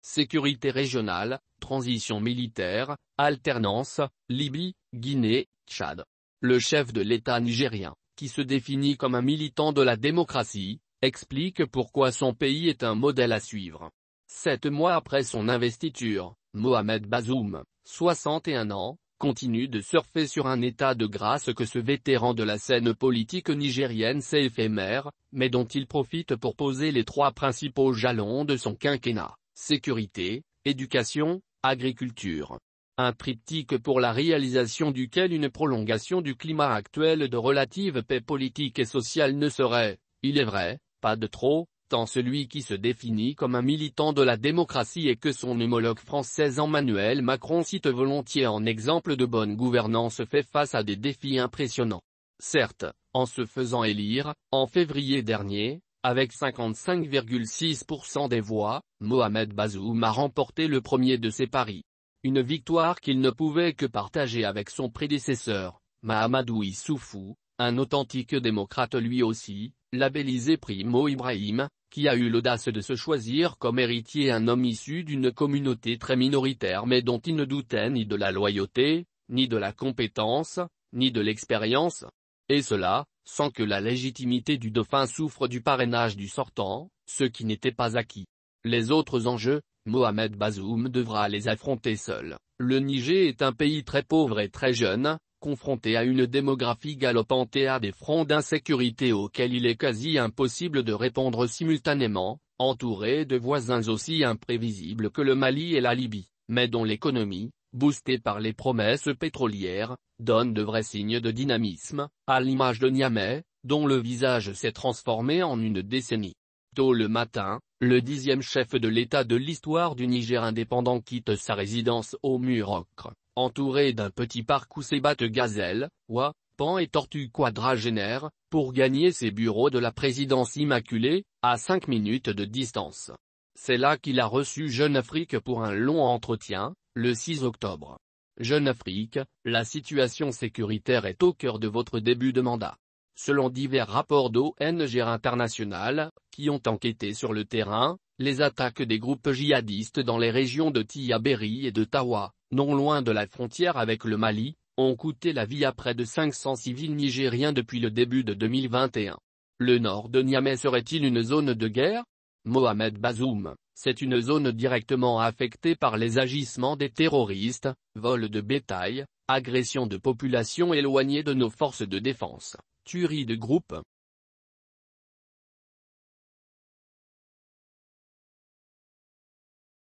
sécurité régionale, transition militaire, alternance, Libye, Guinée, Tchad. Le chef de l'État nigérien, qui se définit comme un militant de la démocratie, explique pourquoi son pays est un modèle à suivre. 7 mois après son investiture, Mohamed Bazoum, 61 ans, continue de surfer sur un état de grâce que ce vétéran de la scène politique nigérienne sait éphémère, mais dont il profite pour poser les 3 principaux jalons de son quinquennat: sécurité, éducation, agriculture. Un triptyque pour la réalisation duquel une prolongation du climat actuel de relative paix politique et sociale ne serait, il est vrai, pas de trop, tant celui qui se définit comme un militant de la démocratie et que son homologue français Emmanuel Macron cite volontiers en exemple de bonne gouvernance fait face à des défis impressionnants. Certes, en se faisant élire, en février dernier, avec 55,6% des voix, Mohamed Bazoum a remporté le premier de ses paris. Une victoire qu'il ne pouvait que partager avec son prédécesseur, Mahamadou Issoufou, un authentique démocrate lui aussi, labellisé Primo Ibrahim, qui a eu l'audace de se choisir comme héritier un homme issu d'une communauté très minoritaire mais dont il ne doutait ni de la loyauté, ni de la compétence, ni de l'expérience. Et cela, sans que la légitimité du dauphin souffre du parrainage du sortant, ce qui n'était pas acquis. Les autres enjeux, Mohamed Bazoum devra les affronter seul. Le Niger est un pays très pauvre et très jeune, confronté à une démographie galopante et à des fronts d'insécurité auxquels il est quasi impossible de répondre simultanément, entouré de voisins aussi imprévisibles que le Mali et la Libye, mais dont l'économie, boostée par les promesses pétrolières, donne de vrais signes de dynamisme, à l'image de Niamey, dont le visage s'est transformé en une décennie. Tôt le matin, le 10e chef de l'État de l'histoire du Niger indépendant quitte sa résidence au Mur-Ocre, entouré d'un petit parc où s'ébattent gazelles, oies, paons et tortues quadragénaires, pour gagner ses bureaux de la présidence immaculée, à 5 minutes de distance. C'est là qu'il a reçu Jeune Afrique pour un long entretien, le 6 octobre. Jeune Afrique, la situation sécuritaire est au cœur de votre début de mandat. Selon divers rapports d'ONG internationales, qui ont enquêté sur le terrain, les attaques des groupes djihadistes dans les régions de Tillabéri et de Tawa, non loin de la frontière avec le Mali, ont coûté la vie à près de 500 civils nigériens depuis le début de 2021. Le nord de Niamey serait-il une zone de guerre? Mohamed Bazoum, c'est une zone directement affectée par les agissements des terroristes, vols de bétail, agressions de populations éloignées de nos forces de défense, tueries de groupes,